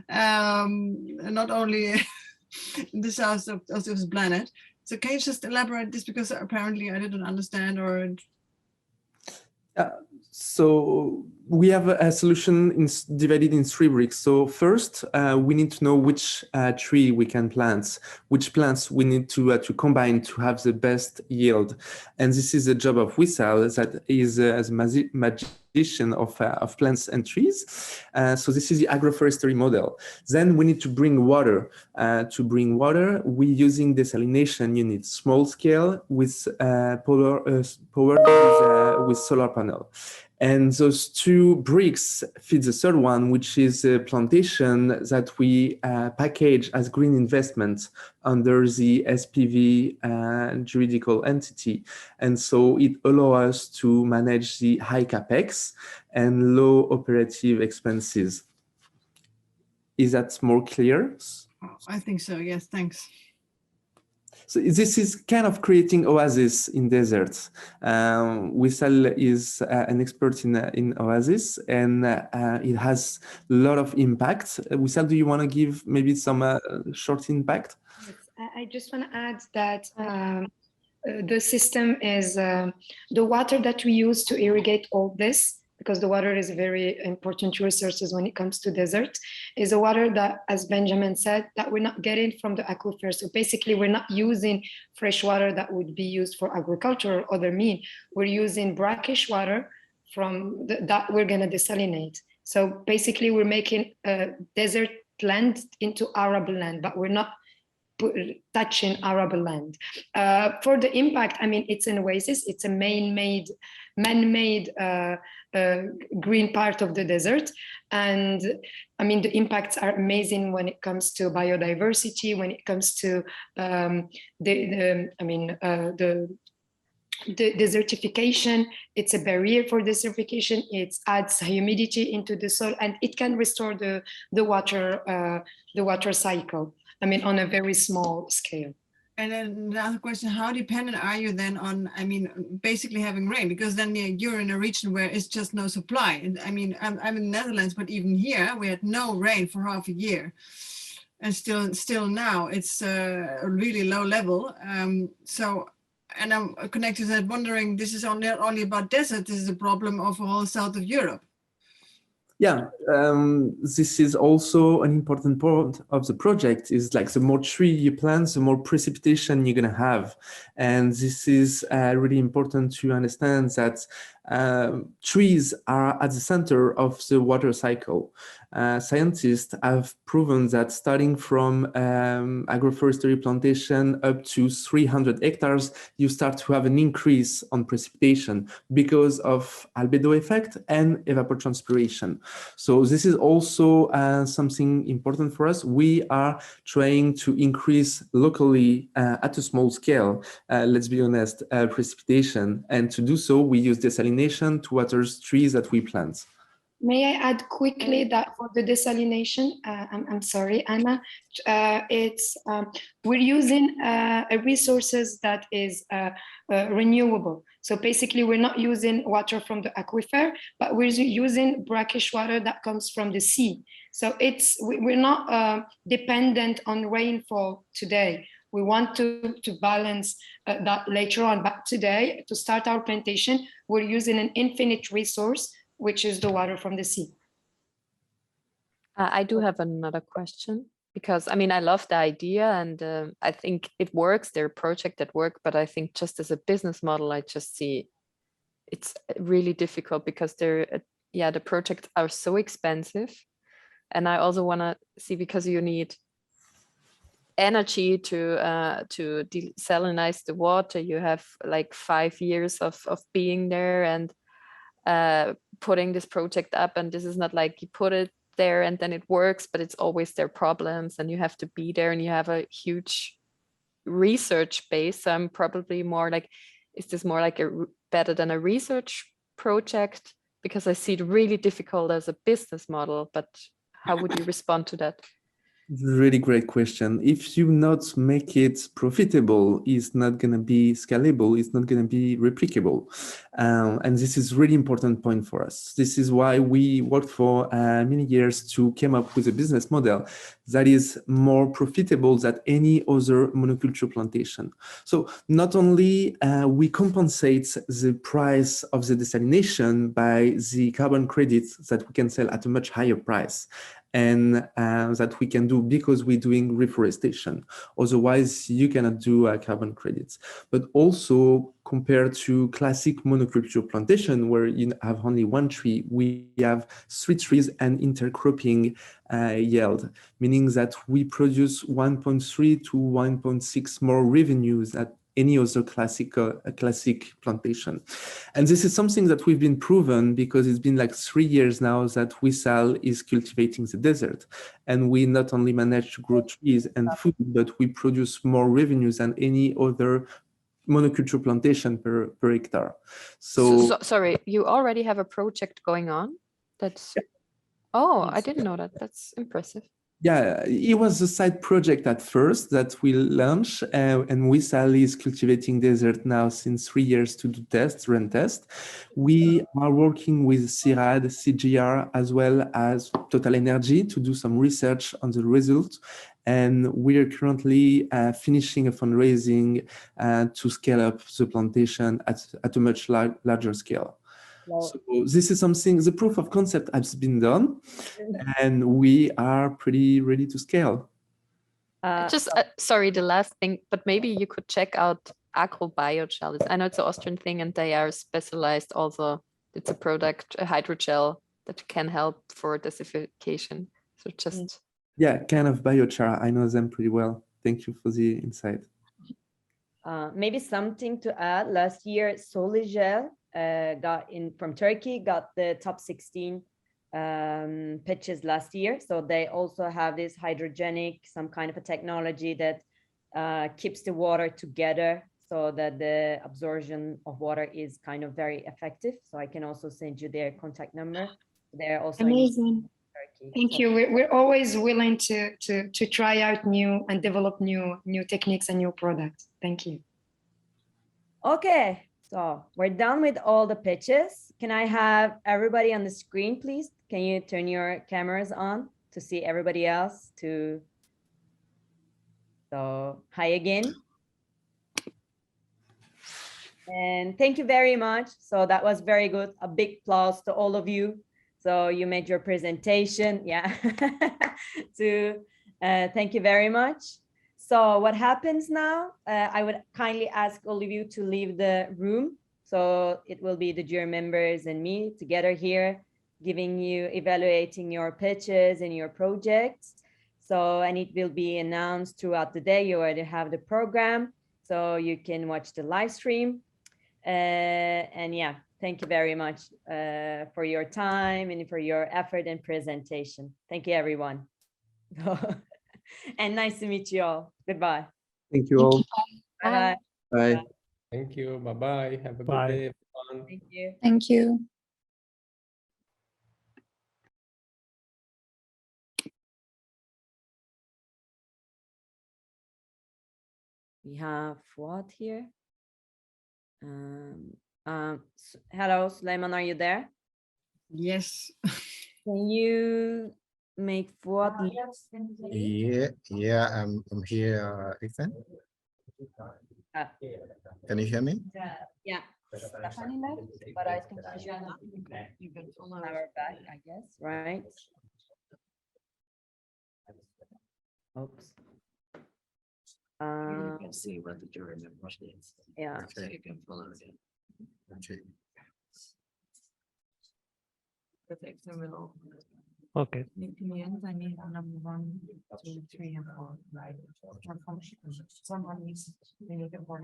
not only in the south of this planet. So can you just elaborate this, because apparently I didn't understand or. So we have a solution divided in 3 bricks. So first, we need to know which tree we can plant, which plants we need to combine to have the best yield. And this is the job of Wissal, that is as magician of plants and trees. So this is the agroforestry model. Then we need to bring water. To bring water, we're using desalination unit, small scale with powered with solar panel. And those 2 bricks feed the third one, which is a plantation that we package as green investment under the SPV juridical entity. And so it allows us to manage the high capex and low operative expenses. Is that more clear? I think so, yes, thanks. So this is kind of creating oasis in deserts. Wissal is an expert in oasis, and it has a lot of impact. Wissal, do you want to give maybe some short impact? Yes, I just want to add that the system is the water that we use to irrigate all this, because the water is a very important resources when it comes to desert, is a water that, as Benjamin said, that we're not getting from the aquifer. So basically, we're not using fresh water that would be used for agriculture or other mean. We're using brackish water from that we're going to desalinate. So basically, we're making desert land into arable land, but we're not touching arable land. For the impact, I mean, it's an oasis. It's a man-made green part of the desert. And I mean, the impacts are amazing when it comes to biodiversity, when it comes to the desertification. It's a barrier for desertification. It adds humidity into the soil, and it can restore the water cycle. I mean, on a very small scale. And then another question, how dependent are you then on, I mean, basically having rain? Because then you're in a region where it's just no supply. And I mean, I'm in the Netherlands, but even here we had no rain for half a year. And still now it's a really low level. And I'm connected to that, wondering, this is not only about desert, this is a problem of all south of Europe. Yeah, this is also an important part of the project, is like the more tree you plant, the more precipitation you're going to have. And this is really important to understand that trees are at the center of the water cycle. Scientists have proven that starting from agroforestry plantation up to 300 hectares, you start to have an increase on precipitation because of albedo effect and evapotranspiration. So this is also something important for us. We are trying to increase locally at a small scale, let's be honest, precipitation. And to do so, we use desalination to water trees that we plant. May I add quickly that for the desalination, I'm sorry, Anna, we're using resources that is renewable. So basically, we're not using water from the aquifer, but we're using brackish water that comes from the sea. So we're not dependent on rainfall today. We want to balance that later on. But today, to start our plantation, we're using an infinite resource, which is the water from the sea. I do have another question, because I mean, I love the idea, and I think it works. They're a project that work, but I think just as a business model, I just see it's really difficult, because the projects are so expensive. And I also want to see, because you need energy to desalinize the water. You have like 5 years of being there and putting this project up, and this is not like you put it there and then it works, but it's always their problems, and you have to be there, and you have a huge research based. So I'm probably more like, is this more like better than a research project? Because I see it really difficult as a business model, but how would you respond to that? Really great question. If you not make it profitable, it's not going to be scalable, it's not going to be replicable. And this is really important point for us. This is why we worked for many years to come up with a business model that is more profitable than any other monoculture plantation. So not only we compensate the price of the desalination by the carbon credits that we can sell at a much higher price, and that we can do because we're doing reforestation. Otherwise, you cannot do carbon credits. But also compared to classic monoculture plantation, where you have only one tree, we have 3 trees and intercropping yield, meaning that we produce 1.3 to 1.6 more revenues at any other classic plantation. And this is something that we've been proven because it's been like 3 years now that Wissal is cultivating the desert. And we not only manage to grow trees and food, but we produce more revenues than any other monoculture plantation per hectare. So sorry, you already have a project going on? That's, yeah. Oh, I didn't know that. That's impressive. Yeah, it was a side project at first that we launched, and Wissal is cultivating desert now since 3 years to do run test. We are working with CIRAD, CGR, as well as Total Energy to do some research on the results. And we are currently finishing a fundraising to scale up the plantation at a much larger scale. So this is something, the proof of concept has been done, and we are pretty ready to scale. Sorry, the last thing, but maybe you could check out Agrobiochal. I know it's an Austrian thing, and they are specialized also. It's a product, a hydrogel that can help for desertification. So just... Yeah, kind of biochar. I know them pretty well. Thank you for the insight. Maybe something to add. Last year, Soligel got in from Turkey, got the top 16 pitches last year. So they also have this hydrogenic, some kind of a technology that keeps the water together so that the absorption of water is kind of very effective. So I can also send you their contact number. They're also amazing. Turkey. Thank you. We're always willing to try out new and develop new techniques and new products. Thank you. Okay, so we're done with all the pitches. Can I have everybody on the screen, please? Can you turn your cameras on to see everybody else? So hi again. And thank you very much. So that was very good. A big applause to all of you. So you made your presentation. Yeah. Thank you very much. So what happens now? I would kindly ask all of you to leave the room. So it will be the jury members and me together here, evaluating your pitches and your projects. So, and it will be announced throughout the day. You already have the program, so you can watch the live stream. And yeah, thank you very much for your time and for your effort and presentation. Thank you, everyone. And nice to meet you all. Goodbye. Thank you all. Bye. Bye. Thank you. Bye-bye. Have a good day, everyone. Thank you. Thank you. We have what here? Hello, Suleiman, are you there? Yes. Can you make what? Yeah, I'm here, Ethan. Can you hear me? Yeah. Stephanie left, but I think she's you can follow her back, I guess, right? Oops. You can see what the jury members did. Yeah. So you can follow it. Okay. Okay. In the end, I need number 1, 2, 3, and 4. Right. Someone needs to make it work.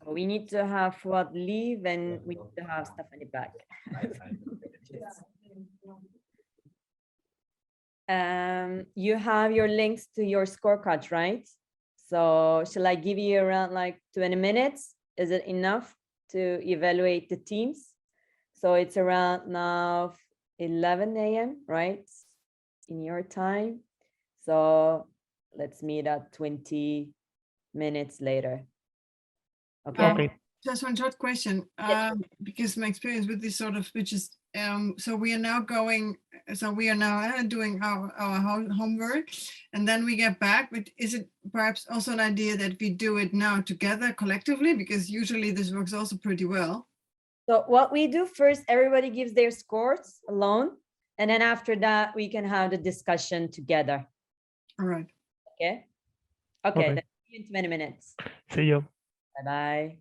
We need to have what leave, and we need to have Stephanie back. You have your links to your scorecards, right? So shall I give you around like 20 minutes? Is it enough to evaluate the teams? So it's around now 11 a.m., right? In your time. So let's meet at 20 minutes later. Okay. Just one short question, because my experience with this sort of pitches, so we are now going, so we are now doing our homework, and then we get back. But is it perhaps also an idea that we do it now together collectively? Because usually this works also pretty well. So what we do first, everybody gives their scores alone, and then after that, we can have the discussion together. All right. Okay. Okay. Then see you in 20 minutes. See you. Bye-bye.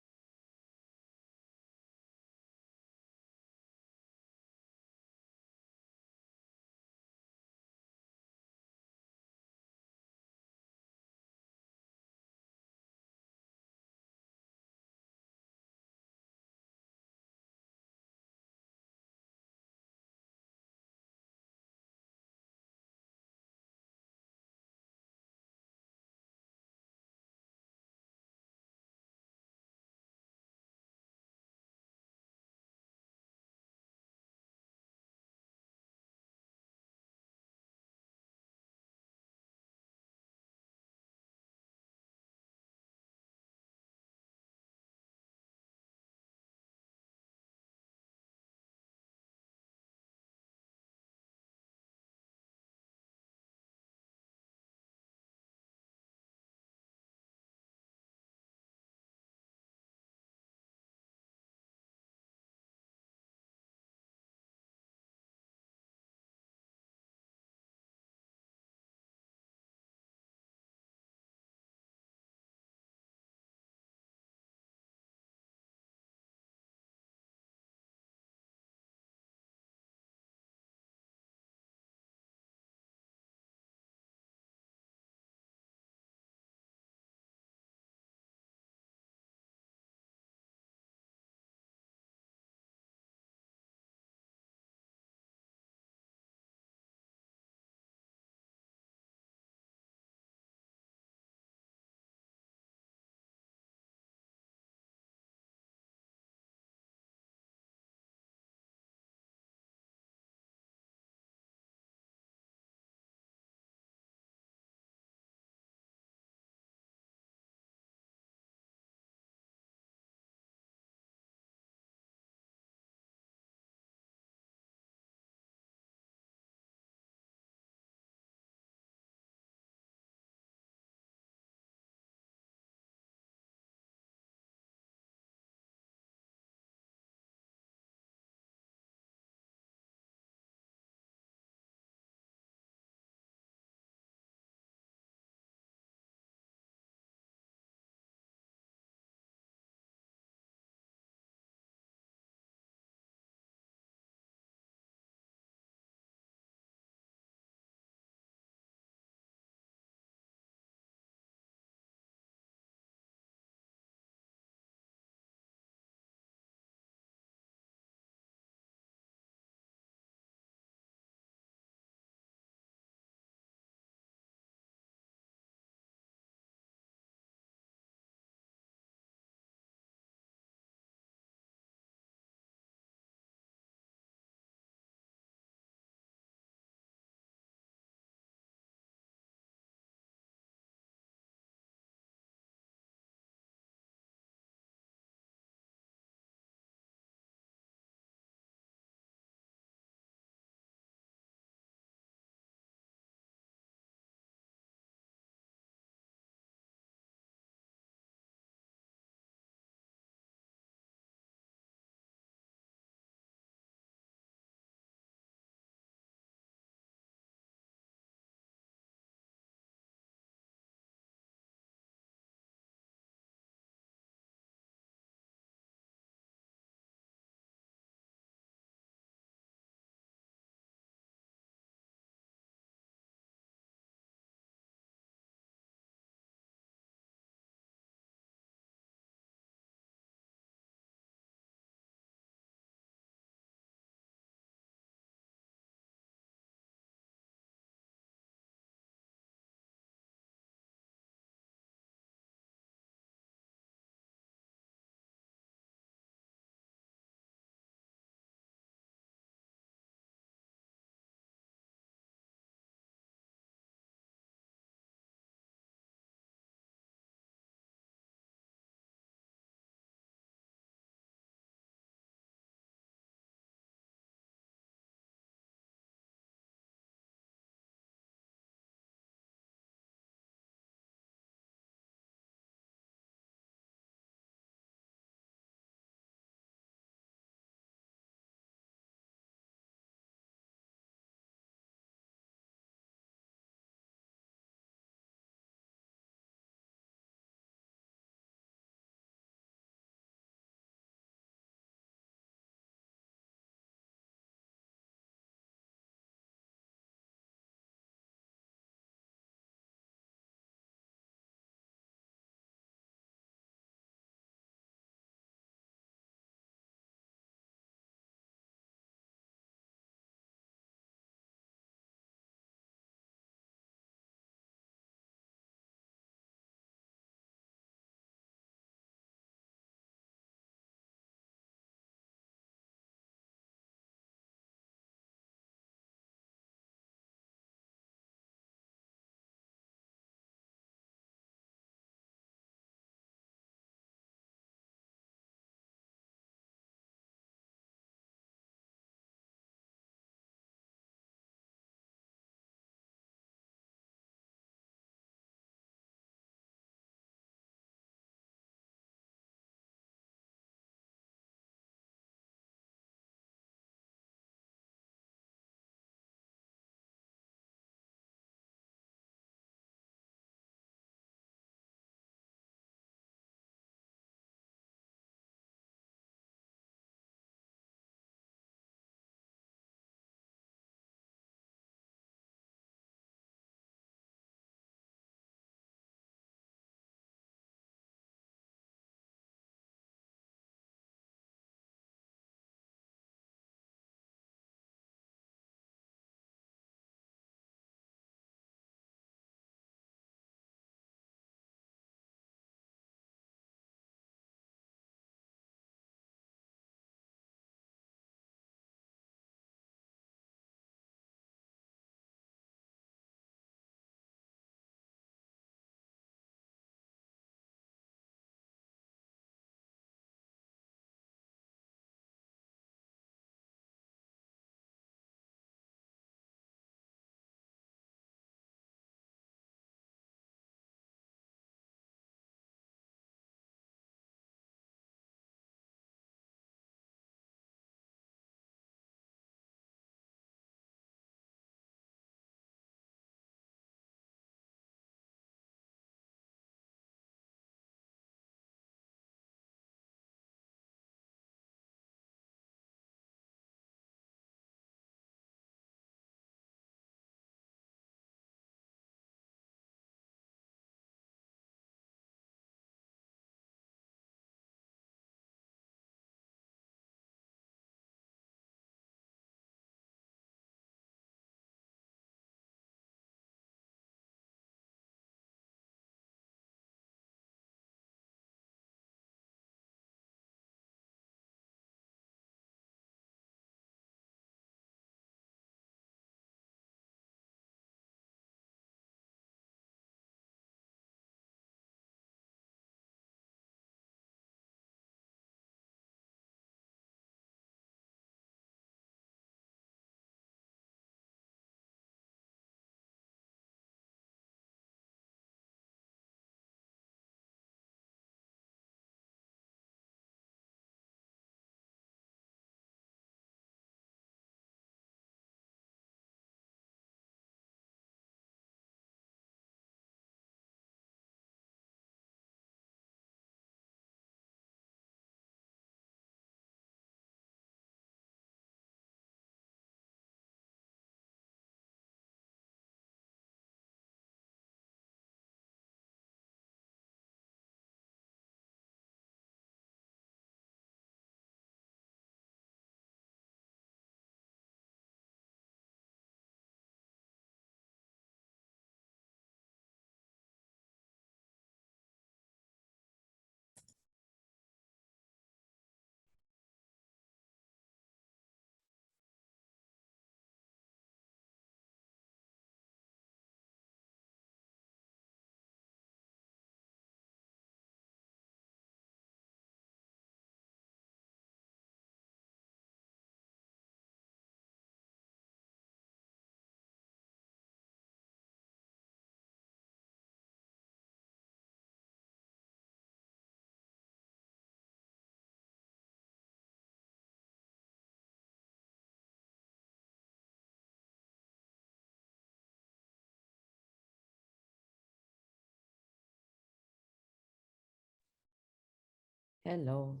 Hello.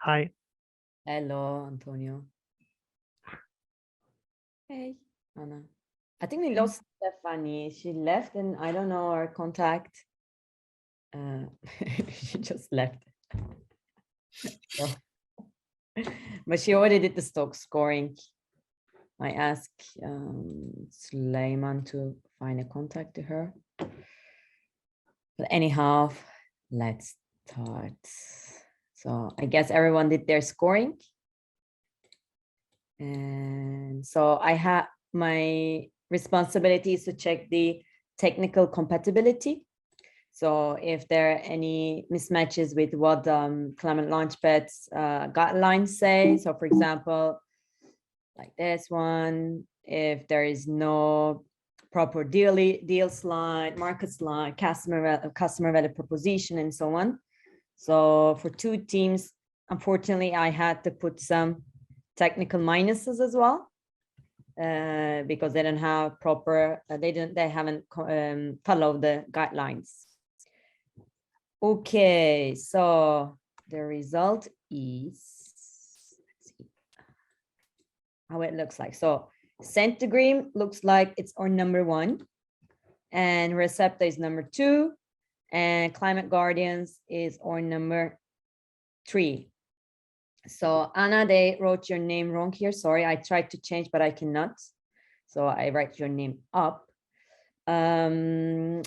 Hi. Hello, Antonio. Hey, Anna. I think we lost Stephanie. She left and I don't know her contact. She just left. So, but she already did the stock scoring. I asked Suleiman to find a contact to her. But anyhow, let's start. So I guess everyone did their scoring. And so I have my responsibility is to check the technical compatibility. So if there are any mismatches with what ClimateLaunchpad's guidelines say, so for example, like this one, if there is no proper deal slide, market slide, customer value proposition, and so on. So for two teams, unfortunately, I had to put some technical minuses as well, because they don't have proper, they haven't followed the guidelines. Okay, so the result is, let's see how it looks like. So centigrade looks like it's our number 1, and Recepta is number 2, and Climate Guardians is our number 3. So Anna, they wrote your name wrong here. Sorry, I tried to change, but I cannot. So I write your name up.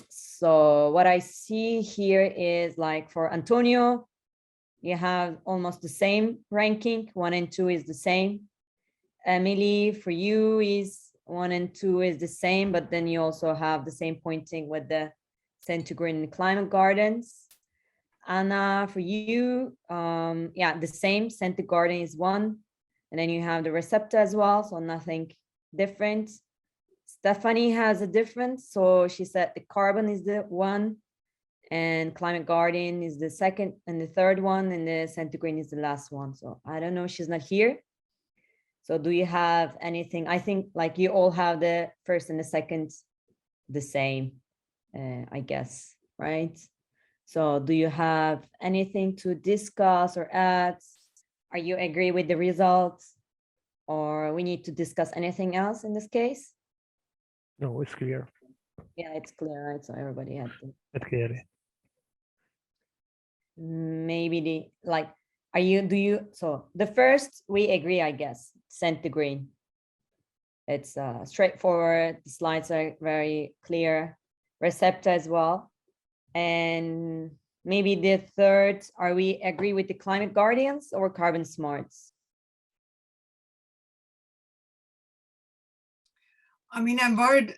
So what I see here is like for Antonio, you have almost the same ranking. 1 and 2 is the same. Emily, for you is 1 and 2 is the same, but then you also have the same pointing with the centigrade and the Climate Gardens. Anna, for you, yeah, the same. Centigrade is 1, and then you have the Recepta as well, so nothing different. Stephanie has a difference, so she said the carbon is the 1, and Climate Guardian is the 2nd and the 3rd one, and the centigrade is the last one. So I don't know, she's not here. So do you have anything? I think like you all have the 1st and the 2nd the same, I guess, right? So do you have anything to discuss or add? Are you agree with the results, or we need to discuss anything else in this case? No, it's clear. Yeah, it's clear, right? So everybody had to. It's clear. Maybe the, like, so the first we agree, I guess, centigrade. It's straightforward. The slides are very clear. Recepta as well. And maybe the third, are we agree with the Climate Guardians or Carbon Smarts? I mean, I'm worried,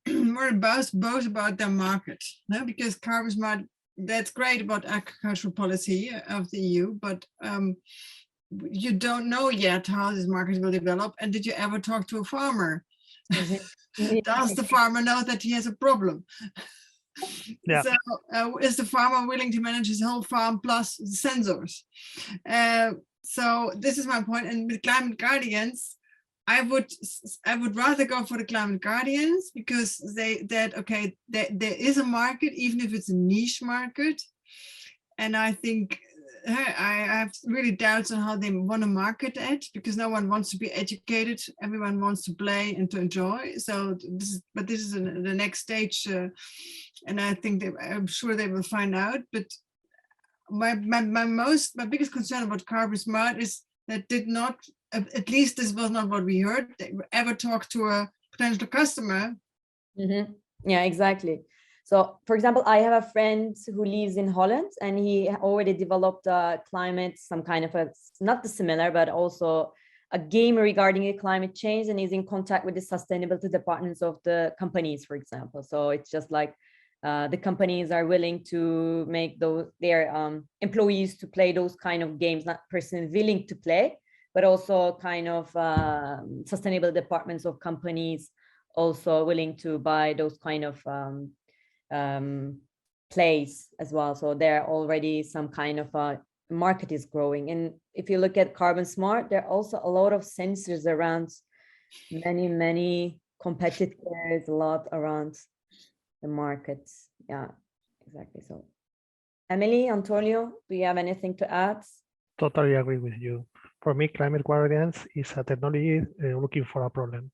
worried both about their market, no? Because Carbon Smart, that's great about agricultural policy of the EU, but you don't know yet how this market will develop. And did you ever talk to a farmer? Does the farmer know that he has a problem? Yeah. So is the farmer willing to manage his whole farm plus the sensors? So this is my point. And with Climate Guardians, I would rather go for the Climate Guardians, because there is a market, even if it's a niche market. And I think I have really doubts on how they want to market it, because no one wants to be educated. Everyone wants to play and to enjoy. So this is the next stage. And I think I'm sure they will find out. But my biggest concern about Carbon Smart is that did not, at least this was not what we heard, they ever talk to a potential customer. Mm-hmm. Yeah, exactly. So for example, I have a friend who lives in Holland, and he already developed some kind of not similar, but also a game regarding the climate change, and is in contact with the sustainability departments of the companies, for example. So it's just like the companies are willing to make their employees to play those kind of games, not personally willing to play, but also kind of sustainable departments of companies also willing to buy those kind of plays as well. So there already some kind of market is growing. And if you look at Carbon Smart, there are also a lot of sensors around, many competitors, a lot around the markets. Yeah, exactly. So Emily, Antonio, do you have anything to add? Totally agree with you. For me, climate variance is a technology looking for a problem.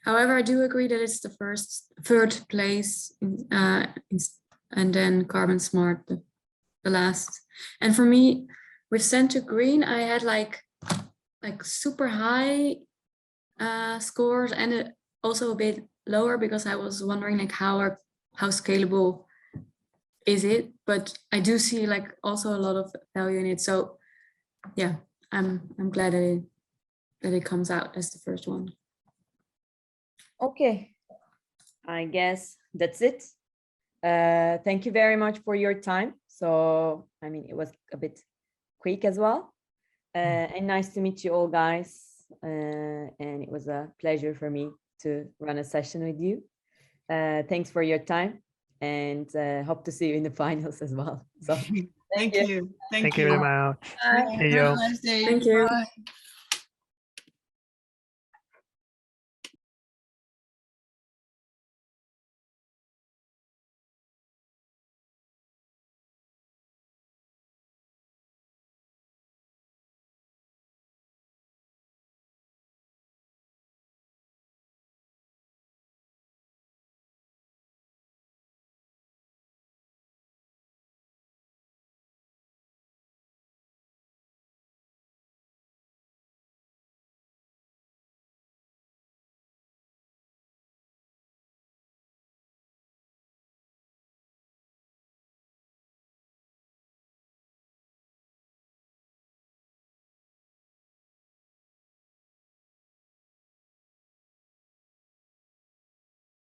However, I do agree that it's the third place, and then Carbon Smart, the last. And for me, with Send to Green, I had like super high scores, and also a bit lower, because I was wondering like how scalable is it, but I do see like also a lot of value in it. So yeah, I'm glad that it comes out as the first one. Okay, I guess that's it. Thank you very much for your time. So, I mean, it was a bit quick as well. And nice to meet you all, guys. And it was a pleasure for me to run a session with you. Thanks for your time, and hope to see you in the finals as well. So Thank you. Thank you very much. Bye. See you. Have a nice day. Thank you. Bye.